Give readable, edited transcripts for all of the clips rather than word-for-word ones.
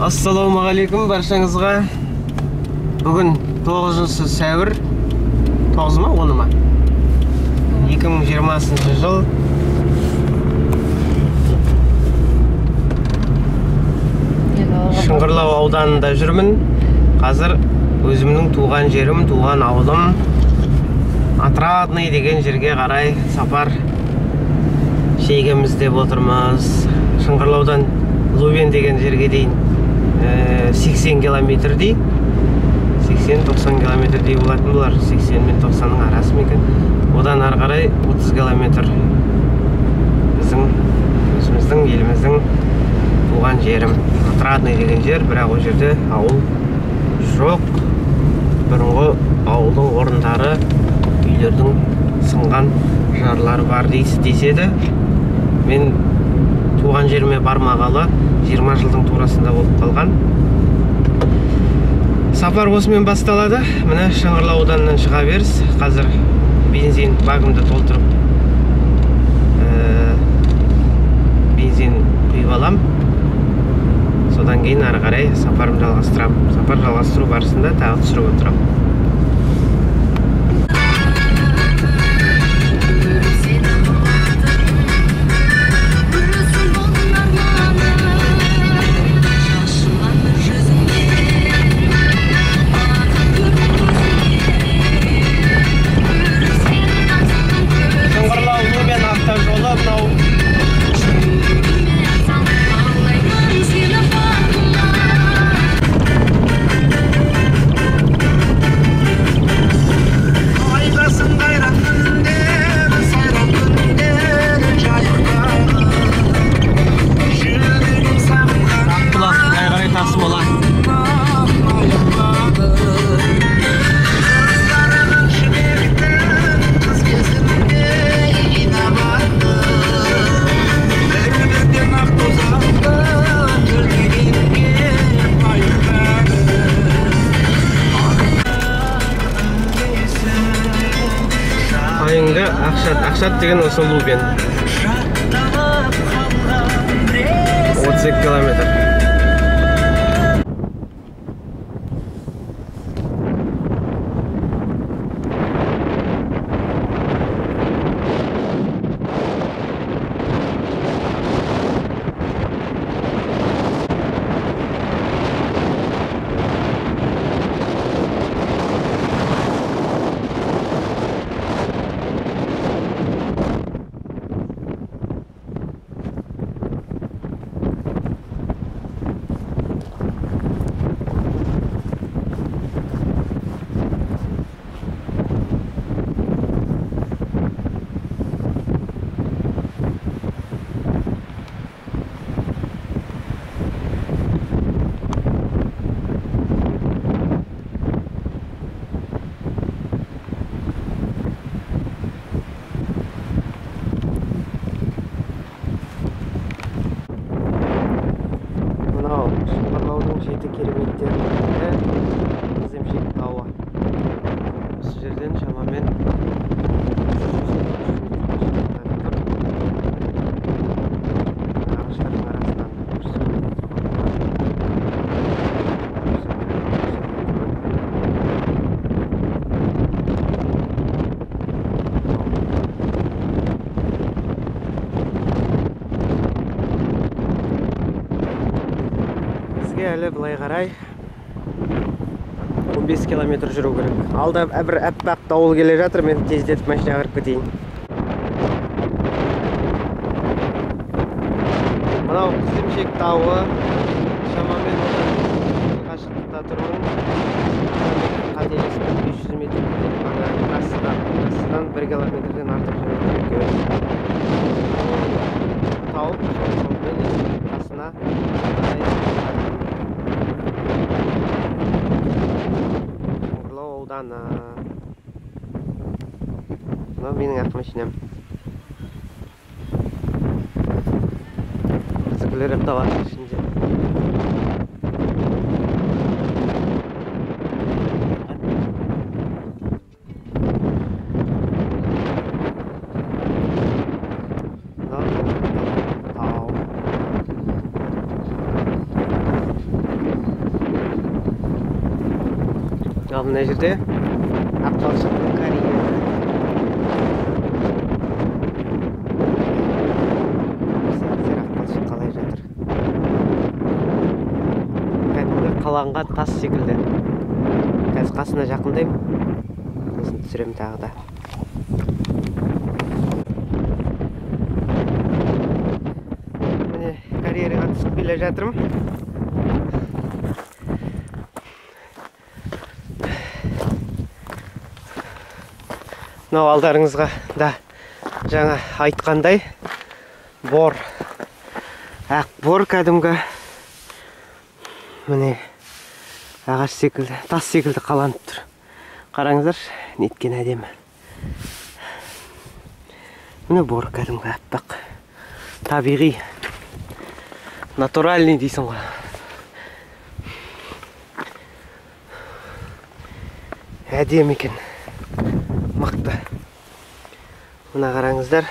Ассалаумағалейкум баршаңызға. Бүгін 9 сәуір, 9 ма, 10 ма? 2020 жыл. Шыңғырлау ауданында жүрмін. Қазір өзімнің туған жерім, туған ауылым Отрадный деген жерге қарай сапар шегеміз деп отырмыз. Шыңғырлаудан Лубен деген жерге дейін 80 километрдей, 80-90 километрдей болатын бұлар, 80 мен 90-ның арасы мекен. Одан ары қарай 30 километр өзіміздің еліміздің туған жерім Отрадный деген жер, бірақ о жерде ауыл жоқ. Бұрынғы ауылдың орындары, үйлердің сынған жарлары бар деседі. Мен туған жеріме бармағалы 20 жылдың турасында болып қалған. Сапар осымен басталады. Міне Шыңғырлау ауданынан шыға беріс. Қазір бензин багымды толтырып бензин құйып алам. Содан кейін ары қарай сапарым жалғастырам. Сапар жалғастыру барысында тағы түсіріп отырам. Ақшат деген осы Лубен 32 километр. Шыңғырлаудың жеті кереметтерінің бірі Қыземшек тауы. Осы жерден шамамен ағаштардың арасынан әлі былай қарай 15 километр жүру керек. Алда бір әппақ дауыл келе жатыр, мен тездетіп машина кіріп кетейін. Мынау Қыземшек тауы, шамамен қашықтықта тұрмын. Қателеспен 500 метр трассадан 1 километрден артық жүру керек. Тау қасына ауданы. Мынау менің ақ машинам. Қызықлер апталады ішінде. мына жерде Аққалшықтың карьері. Аққалшық қалай жатыр. Кәдімгі қаланған тас секілді. Қазір қасына жақындаймын. Сосын түсірем тағы да. Міне карьераға түсіп келе жатырмын. Мынау алдарыңызға да жаңа айтқандай бор. Ақ бор кәдімгі. Міне ағаш секілді, тас секілді қаланып тұр. Қараңыздар, неткен әдемі. Міне бор кәдімгі аппақ. Табиғи, натуральный дейсің ғой. Әдемі екен. Мықты. Мына қараңыздар.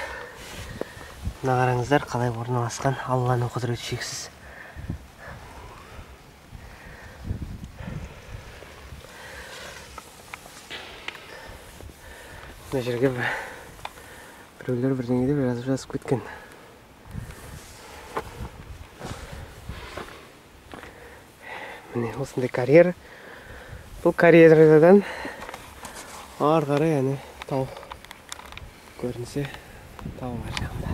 Мына қараңыздар қалай орналасқан. Алланың құдіреті шексіз. Мына жерге біреулер бірдеңеде жазып кеткен. Міне осындай карьера. Бұл карьерадан ары қарай әне тау көрінсе, тау бар жағында.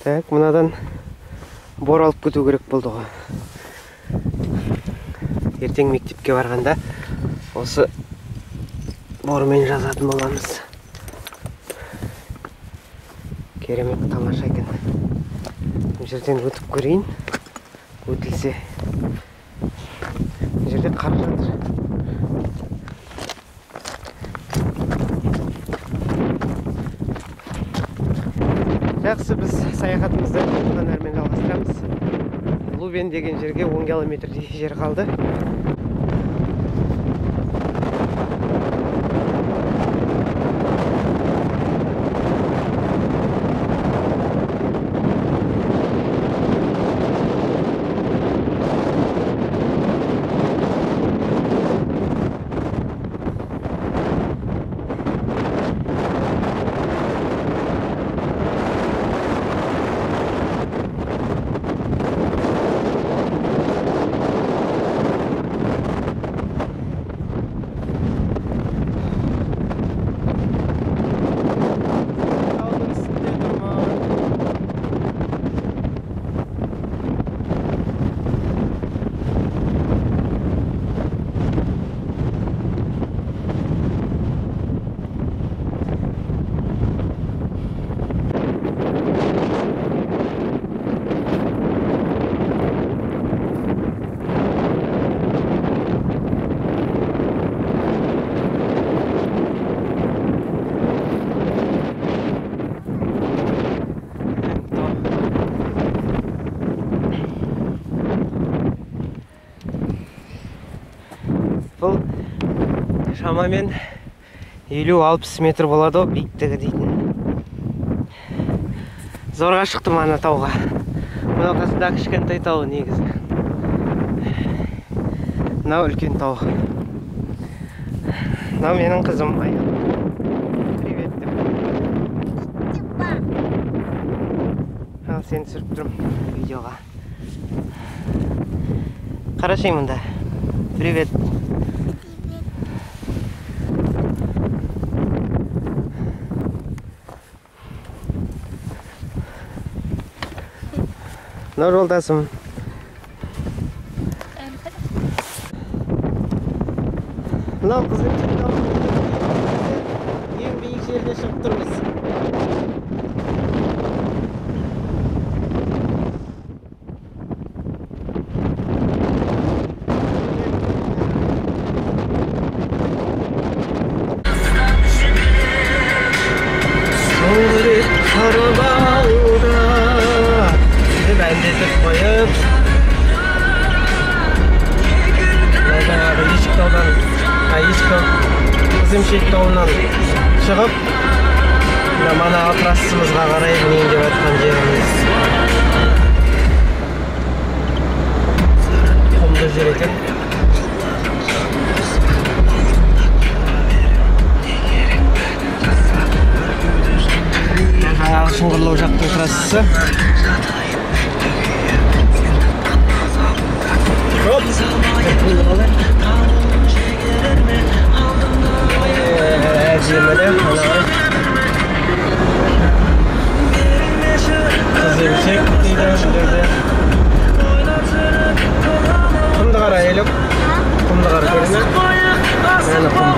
Так, мынадан бор алып кету керек болды ғой. Ертең мектепке барғанда осы бормен жазатын боламыз. Керемет, тамаша екен. Бұл жерден өтіп көрейін. Өтілсе. Бұл жерде қар жатыр. Жақсы, біз саяхатымызды одан әрмен жалғастырамыз. Лубен деген жерге 10 километрдей жер қалды. Бұл шамамен 50-60 метр болады ғой биіктігі дейтін. Зорға шықтым ана тауға. Мынау қасында кішкентай тау негізі. Мынау үлкен тау. Мынау менің қызым. Привет деп. Ал сені түсіріп тұрмын видеоға. Қарашай мұнда. Привет. Мынау жолдасым. Мынау қызым ең биік жеріне шығып тұрмыз. Әндетіп қойып Есіктаудан Қызымшек тауынан шығып Мана трассамызға қарай мінейін деп жатқан жеріміз құмды жер екен. Жаңағы Шыңғырлау жақтың трассасы. Әжемді қыземшек дейді жүлдерде. Құмды қара еліп, құмды қара көріне. Мәні құмды.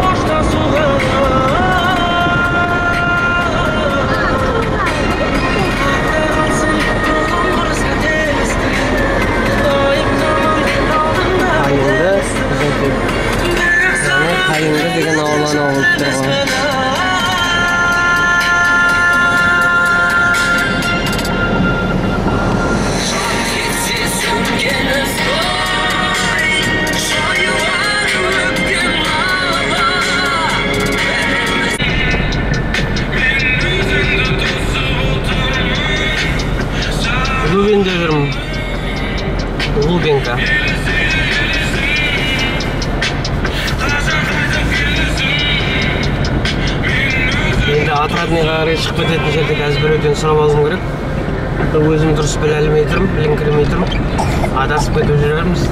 Қайынды деген ауылан ауылып тұрған. Лубенде жүрмін. Лубенка. Енді Отрадныйға қарай шығып кететін жерде қазір біреуден сұрап алуым керек. Өзім дұрыс біле алмай тұрмын, біліңкіремей тұрмын. Адасып кетіп жүрерміз.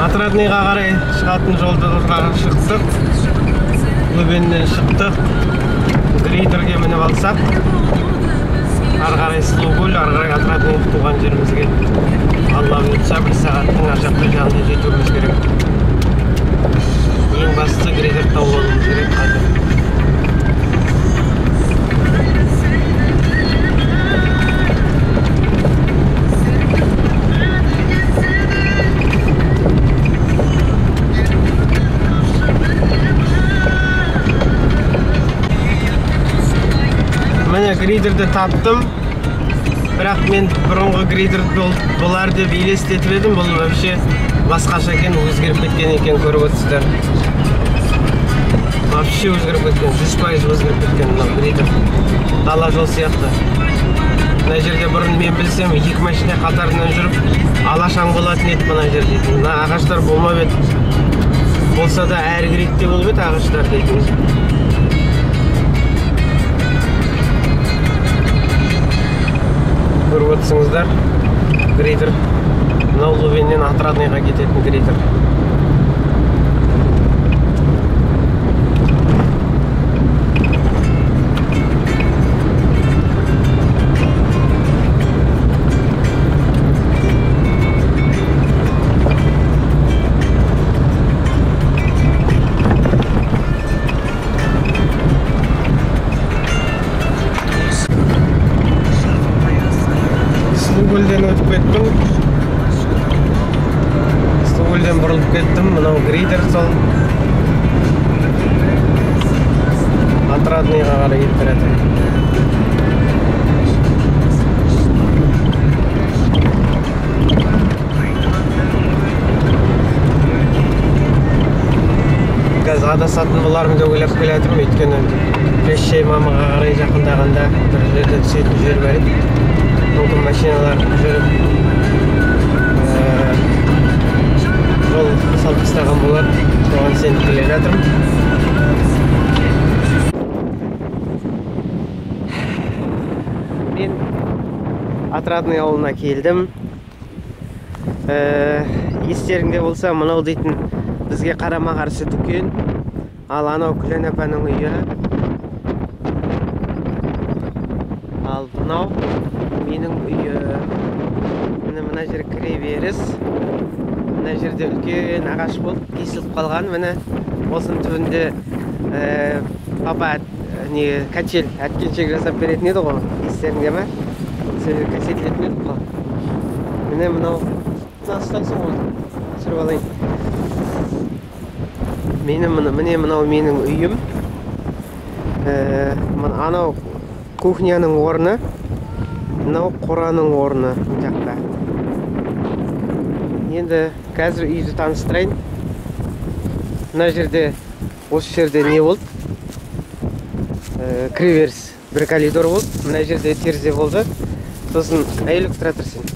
Отрадныйға қарай шығатын жолда шықтық. Лубеннен шықтық. Грейдерге мініп алсақ. Ары қарай Сұлукөл, ары қарай Отрадный туған жерімізге. Алла бұйыртса 1 сағаттың ар жаққа жағында жетуіміз керек. Ең бастысы грейдер тауып алуымыз керек қазір. Міне грейдерді таптым. Бірақ мен бұрынғы грейдер болар деп елестетіп едім. Бұл вообще басқаша екен, өзгеріп кеткен екен, көріп отырсыздар. Вообще өзгеріп кеткен, 100% өзгеріп кеткен мынау грейдер. Дала жол сияқты. Мына жерде бұрын мен білсем 2 машина қатарынан жүріп, алашаң болатын еді мына жерде. Мына ағаштар болмап еді. Болса да әр грейдте болып еді ағаштар дейтін. Көріп отырсыңыздар, грейдер. Мынау Лубеннен Отрадныйға кететін грейдер. Сұлукөлден өтіп кеттім. Сұлукөлден бұрылып кеттім. Мынау грейдер сол. Отрадныйға қарай кетіп тұрады. Қазір адасатын болармын деп ойлап келе жатырмын, өйткені Плещей мамаға қарай жақындағанда бір жерде түсетін жер бар еді. Мүмкін машиналар жүріп жол салып тастаған болар. Соған сеніп келе жатырмын. Мен Отрадный ауылына келдім. Естеріңде болса, мынау дейтін бізге қарама-қарсы дүкен. Ал анау Күлән апаның үйі. Ал мынау менің үйі. Мына жер кіре беріс. Мына жерде үлкен ағаш болып кесіліп қалған. Міне осының түбінде папа качель әткеншек жасап беретін еді ғой. Естеріңде ме? Көрсетілетін еді ғой. Міне мынау ұстайсың ғой. Түсіріп алайын. Міне мынау менің үйім. Анау кухняның орны. Мынау қораның орны бұл жақта. Енді қазір үйді таныстырайын. Мына жерде, осы жерде не болды? Кіреберіс бір коридор болды. Мына жерде терезе болды. Сосын әйелік тұра тұрсың.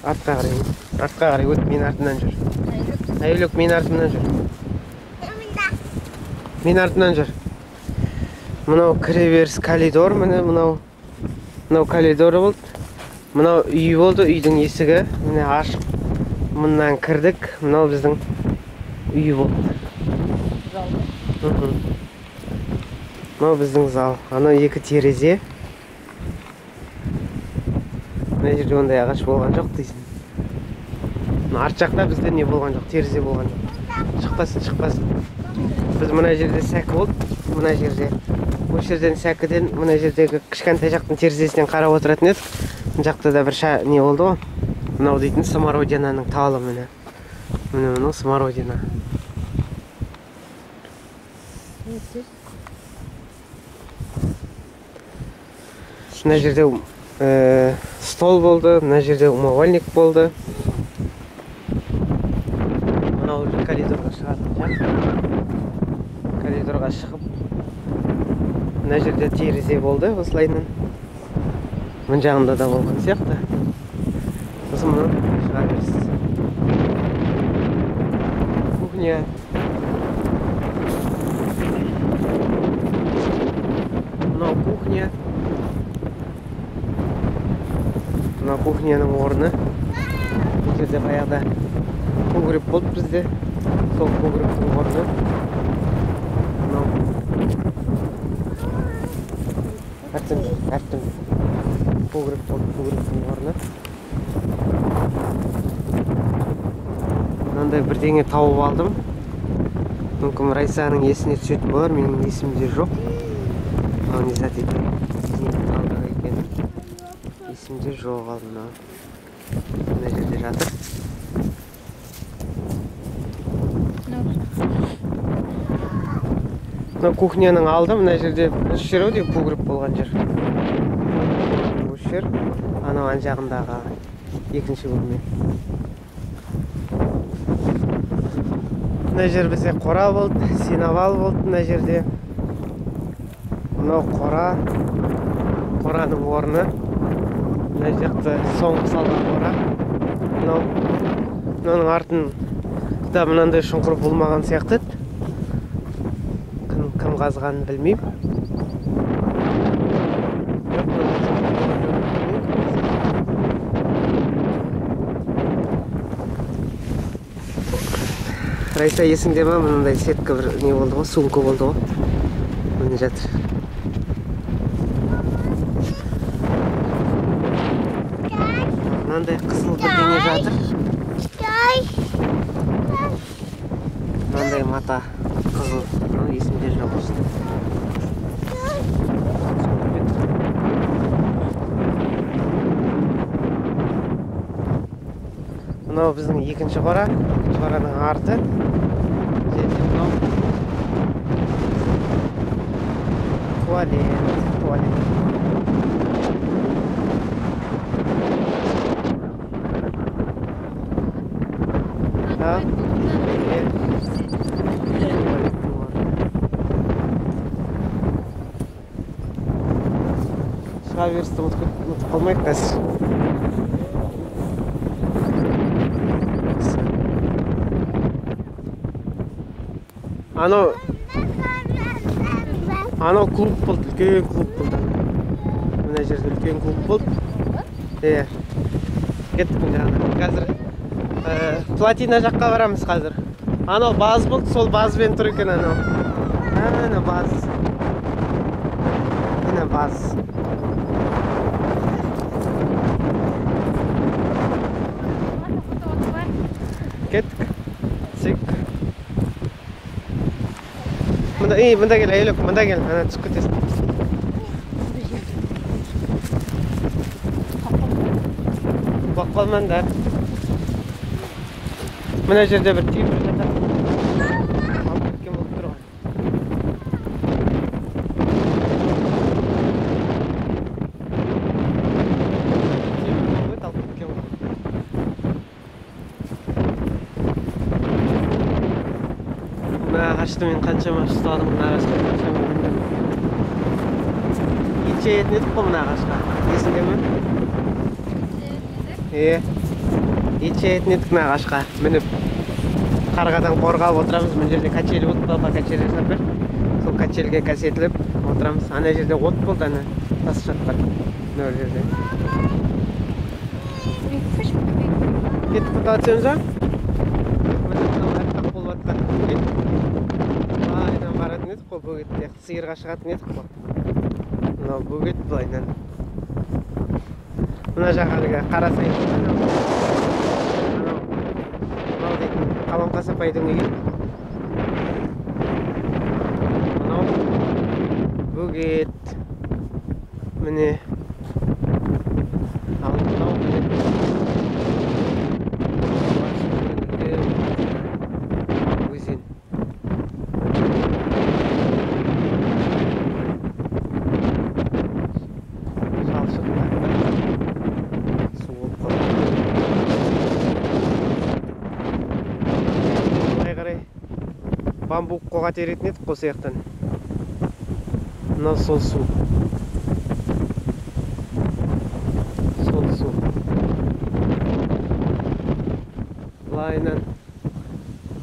Артқа қарай өт, мен артынан жүр. Әйелік мен артынан жүр. Мен артынан жүр. Мынау кіреберіс коридор, мынау коридор болды. Мынау үй болды, үйдің есігі. Міне ашып, мыннан кірдік. Мынау біздің үй болды. Мынау біздің зал. Анау екі терезе. Мына жерде ондай ағаш болған жоқ дейсің. Арт жақта бізде не болған жоқ, терезе болған жоқ. Шықпасын. Біз мына жерде сәкі болды. Мына жерде. Осы жерден сәкіден мына жердегі кішкентай жақтың терезесінен қарап отыратын едік. Мына жақта да бір не болды ғой. Мынау дейтін Смородинаның талы міне. Мынау Смородина. Мына жерде стол болды, мына жерде умывальник болды. Мынау коридорға шығатын жақ. Коридорға шығып, мына жерде терезе болды, осылайынан. Мына жағында да болған сияқты. Сосын мұны шыға бересіз. Кухня. Мынау кухня. Мынау кухняның орны. Бұл жерде баяғыда погреб болды бізде. Сол погребтің орны. Мынау. Әртім. Погреб болды, погребтің орны. Мынандай бірдеңе тауып алдым. Мүмкін Райсаның есіне түсетін болар, менің есімде жоқ. Мынау не зат екен? Есімде жоқ алды мынау. Мына жерде жатыр. Мына кухняның алды, мына жерде осы жер өте погреб болған жер. Осы жер, анау ан жағындағы екінші бөлме. Мына жер бізде қора болды, сеновал болды мына жерде. Мынау қораның орны. Мына жақты соңғы салған қора. Мынаның артында мынандай шұңқыр болмаған сияқты. Кім қазғанын білмеймін. Райса, есіңде ма? Мынандай сетка бір не болды ғой, сумка болды ғой. Міне жатыр. Мынандай қызыл бірдеңе жатыр. Мынандай мата қызыл. Есімде жоқ осы. Мынау біздің екінші қора. Екінші қораның арты. Туалет. Шыға берісті ұмытып қалмайық қазір. Анау клуб болды, үлкен клуб болды. Мына жерде үлкен клуб болды. Кеттік мына жағына. Қазір платина жаққа барамыз қазір. Анау баз болды, сол базбен тұр екен анау. Ана баз. Мына баз. Кеттік. Сек. Мында кел, әйелік, мында кел. Ана түсіп кетесің. Бақ қалмаңдар. Мына жерде бір темір жатыр. Алып кеткен болып тұр ғой. ағашты мен қаншама ұстадым, мына ағашқа қаншама міндім. Ит жеген едік қой мына ағашқа, есіңде ме? Ит жеген едік мына ағашқа мініп. Қарғадан қорғап отырамыз, мына жерде качели болды, папа качели жасап бер. Сол качельге кәсетіліп отырамыз. Ана жерде от болды, ана тас жатқан. Мына жерде. Кетіп құта өтсеміз ба? Айдан баратын едік қой бөгетте, сиырға шығатын едік қой. Мынау бөгет былайдан. Мына жағалыға қарасай. Мынау дейтін қаламқа сапайдың үйі. Мынау бөгет. Міне. Ал мынау бөгет. Бамбук қоға теретін едік қой сияқтан. Мынау сол су. Сол су. Лайынан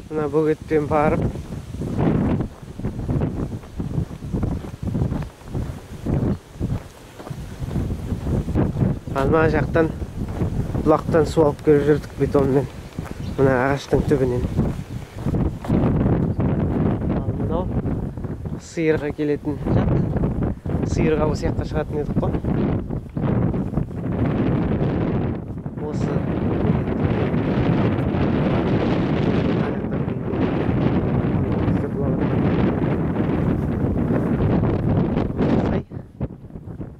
мына бөгетпен барып мына жақтан бұлақтан су алып келіп жүрдік бетонмен. Мына ағаштың түбінен. Сиырға келетін жақ. Сиырға осы жаққа шығатын едік қой. Осы.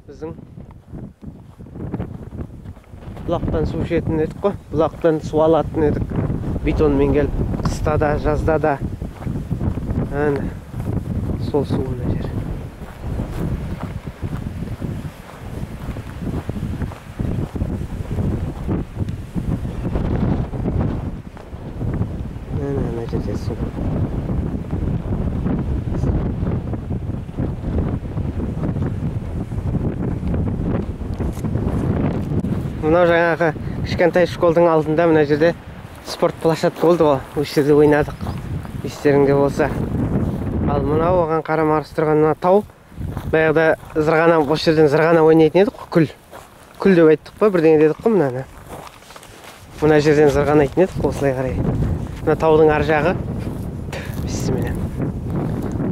Біздің бұлақтан су ішетін едік қой. Бұлақтан су алатын едік. Бетонмен келіп, қыста да, жазда да. Сол су мына жер. Ана жерде су. Мынау жаңағы кішкентай школдың алдында мына жерде спорт площадка болды ғой. Осы жерде ойнадық. Естеріңде болса. Ал мынау оған қарама-қарсы тұрған мына тау. Баяғыда зырғана, осы жерден зырғана ойнайтын едік қой, күл. Күл деп айттық па, бірдеңе дедік қой мынаны. Мына жерден зырғанайтын едік қой, осылай қарай. Мына таудың ар жағы. Бісміллә.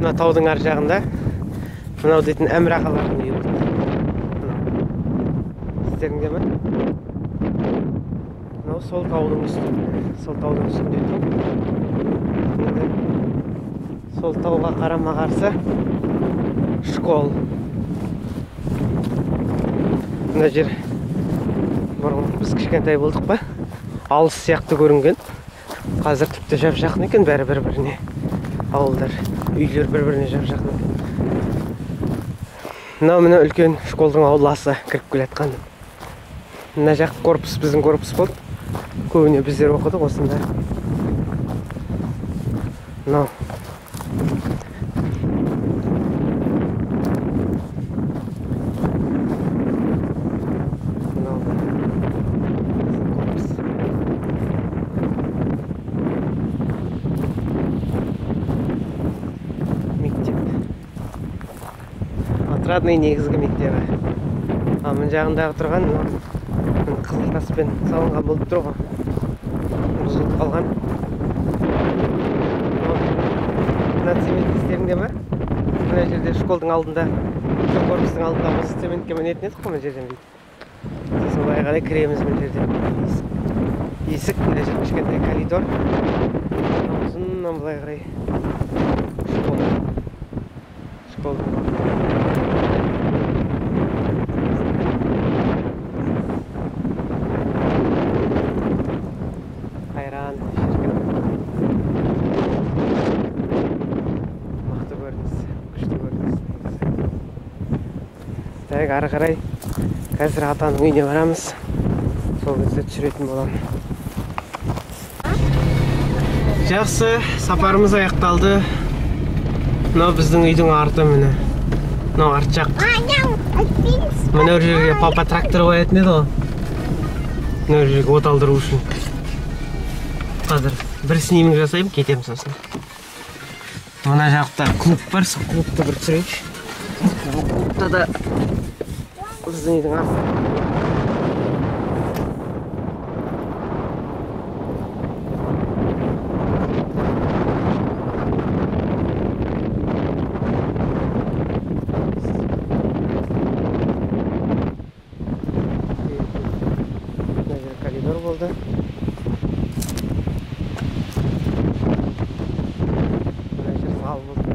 Мына таудың ар жағында мынау дейтін әмір ағалардың үйі болды. Естеріңде ме? Мынау сол таудың үстінде. Сол таудың үстінде тұр. Сол тауға қарама-қарсы школ. Мына жер бұрын біз кішкентай болдық па? Алыс сияқты көрінген. Қазір тіпті жап-жақын екен бәрі бір-біріне. Ауылдар, үйлер бір-біріне жап-жақын екен. Мына үлкен школдың ауласы кіріп келатқан. Мына жақ корпус, біздің корпус болды. Көбіне біздер оқыдық осында. Мынау Отрадный негізгі мектебі. Мына жағындағы тұрған қызыл таспен салынған болып тұр ғой. Бұзылып қалған. Мына цемент естеріңде ме? Мына жерде школдың алдында, корпустың алдында осы цементке мінетін едік қой мына жерден дейді. Солай қарай кіреміз мына жерден. Есік, мына жер кішкентай коридор. Ұзыннан былай қарай школ. Қайран, шіркін. Мықты көрініс, күшті көрініс. Так, ары қарай қазір атаның үйіне барамыз. Сол кезде түсіретін боламын. Жақсы, сапарымыз аяқталды. Мына біздің үйдің арты міне. Мынау арт жақ. Мына жерге папа трактор қоятын еді ғой. Мына жерге от алдыру үшін. Қазір бір снимок жасайым, кетемін сосын. Мына жақта клуб бар, сол клубты бір түсірейікші. Клубта да біздің үйдің арты. Коридор болды. Мына жер зал болды.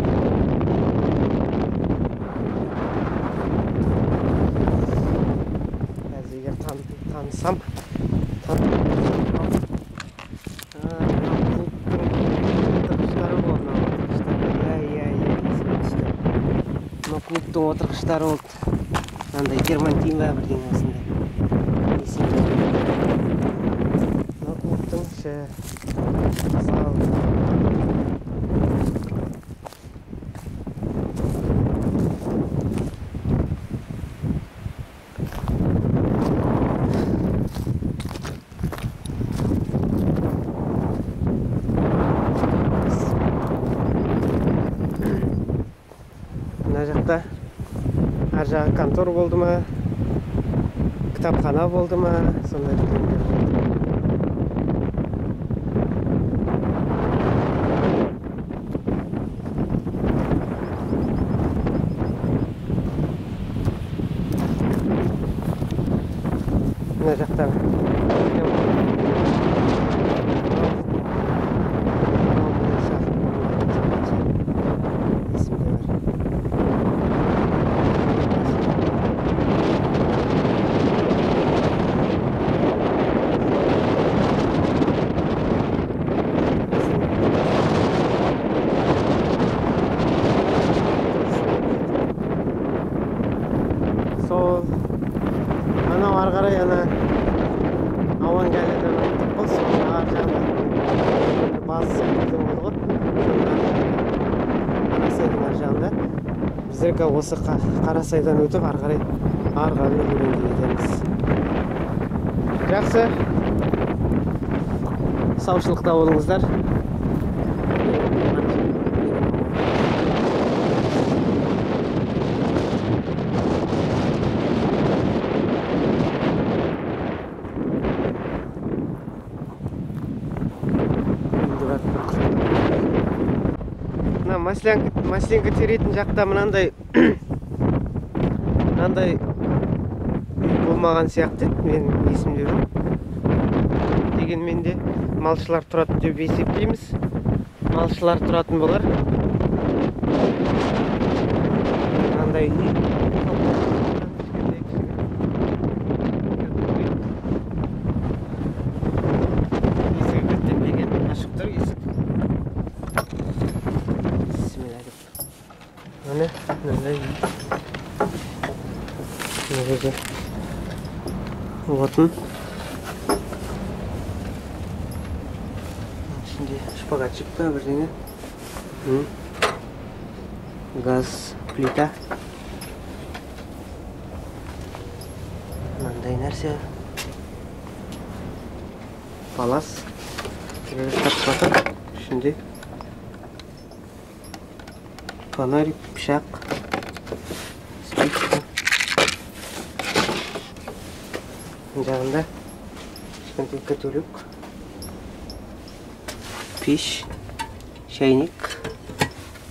Қазір егер танысам, клубтың отырғыштары болды. Мынандай дермантин ба бірдеңе осындай. Зал. Мына жақта ар жағы контор болды ма, кітапхана болды ма, сондай бірдеңелер болды. Мына жақта сол анау ары қарай ана Авангелиден өттік қой, сол ар жағында базы секілді болды ғой. Қарасайдың ар жағында. Біздерге осы Қарасайдан өтіп ары қарай арға өрлеуге кетеміз. Жақсы. Саушылықта болыңыздар. Маслинка теретін жақта мынандай болмаған сияқты, мен есімде жоқ. Дегенмен де малшылар тұрады деп есептейміз. Малшылар тұратын болар. Мынандай отын. Şimdi шпагатчик па бірдеңе. Газ плита. Мынандай нәрсе. Палас. Şimdi фонарик, пышақ. Жағында кішкентай көтөлік, пеш, шайник.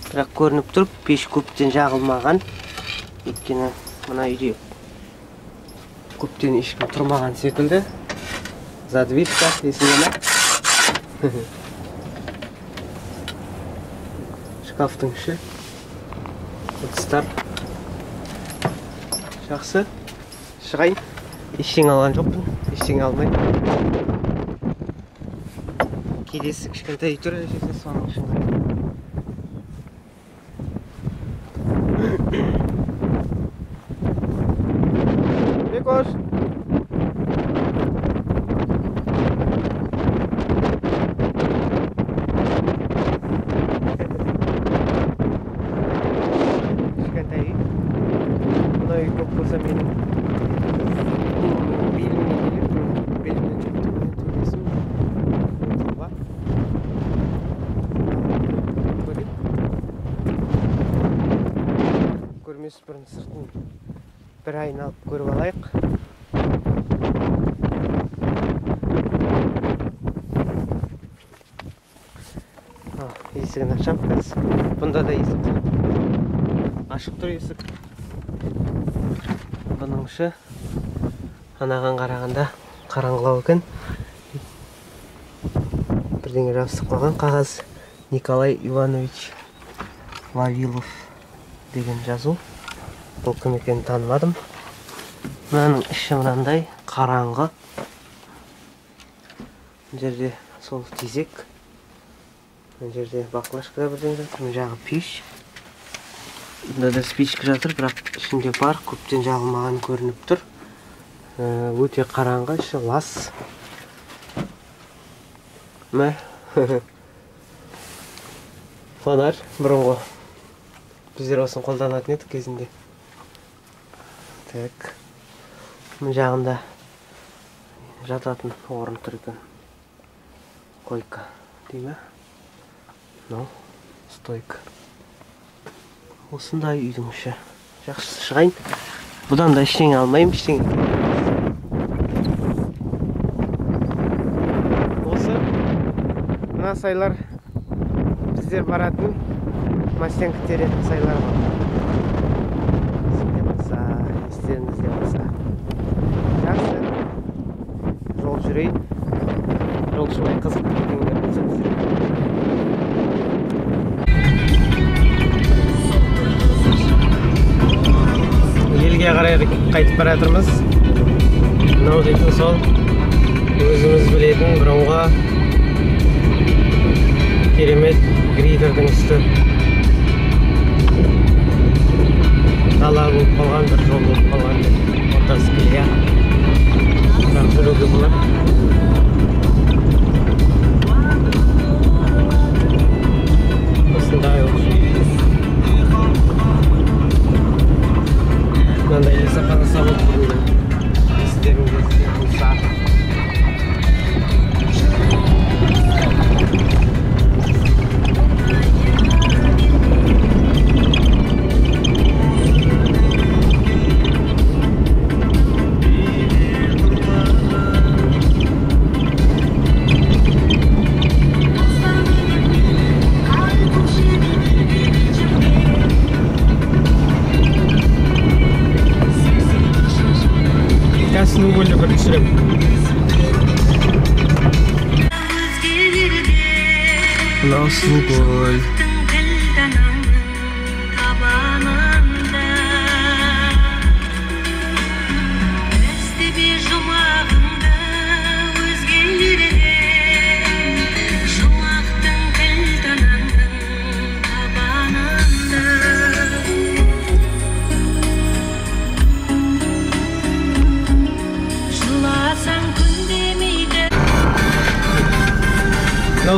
Бірақ көрініп тұрып, пеш көптен жағылмаған. Өйткені мына үйде көптен ешкім тұрмаған секілді. Задвижка есімде ме? Шкафтың іші. Ыдыстар. Жақсы. Шығайын. Ештеңе алған жоқпын, ештеңе алмаймын. Келесі кішкентай үй тұр, соның ішінде. Бекош! көрмес бұрын сыртын бір айналып көріп алайық. Есігін ашам қазір. Бұнда да есік ашық тұр есік. Бұның іші анаған қарағанда қараңғылау екен. Бірдеңе жабысып қойған қағаз. Николай Иванович Вавилов деген жазу. Бұл кім екенін танымадым. Мынаның іші мынандай қараңғы. Бұл жерде сол тезек. Бұл жерде баклажкада бірдеңе жатыр. Бұл жағы пеш. Бұнда да спичка жатыр, бірақ ішінде бар, көптен жағылмаған көрініп тұр. Өте қараңғы, іші лас. Мә. Фонарь бұрынғы. Біздер осын қолданатын едік кезінде. Так. Бұл жағында жататын орын тұр екен. Койка. Дей ме? Ну, стойка. Осындай үйдің іші. Жақсы шығайын. Бұдан да ештеңе алмайым, ештеңе. Осы мына сайлар біздер баратын Мастенко теретін сайлар бар. Естеріңізде болса. Жақсы. Жол жүрейін. Жол шулай қызық кеткендер болса жүрейін. Елге қарай қайтып баратырмыз. Мынау дейтін сол өзіміз білетін бұрынғы керемет грейдердің үсті. Дала болып қалған, бір жол болып қалған деп ортасы келге. Бірақ жүруге болады. Осындай olsun. Manda elisa para sabot burada. İsterimde olsa. Kasını böyle görüşürüm. Nasıl gol?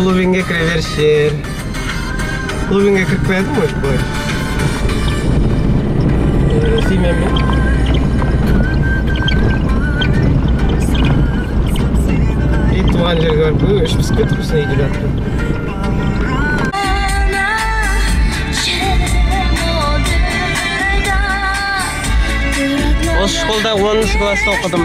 Лувинге кіре бершер. Лувинге кіріп қоядың ғой бой. Сейменмен. И туған жерге барып, өш пісіп кетіп осына үйде жатырмын. Осы школда 10-шы класста оқыдым.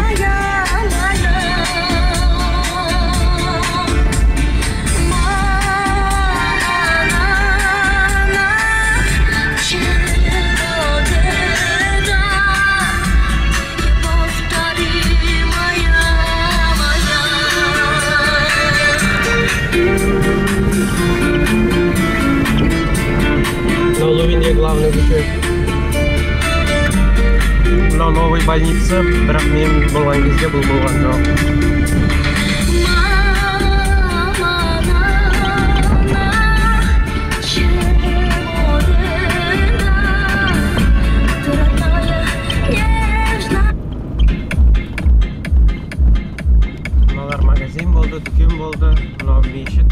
Главный бюджет. Но новый больница, бірақ мен болған кезде бұл болған жоқ. Мыналар магазин болды, дүкен болды, мынау мешіт.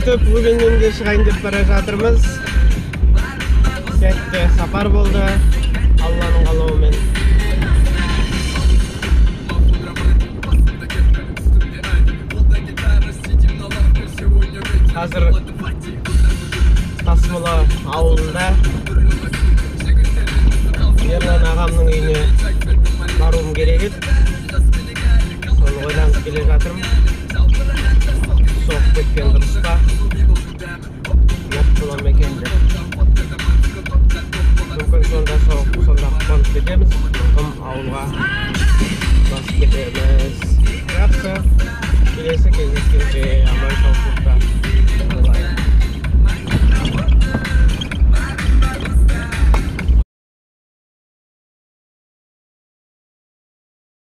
сөйтіп Өленнен де шығайын деп бара жатырмыз. Сәтті сапар болды, Алланың қалауымен. Қазір Тасмұла ауылында Ерлан ағамның үйіне баруым керек еді. Соны ойланып келе жатырмын. Соғып кеткен дұрыс па? Нет бола ма екен деп. Мүмкін сонда қонып кетеміз, мүмкін ауылға басып кетеміз. Жақсы, келесі кездескенше аман саулықта.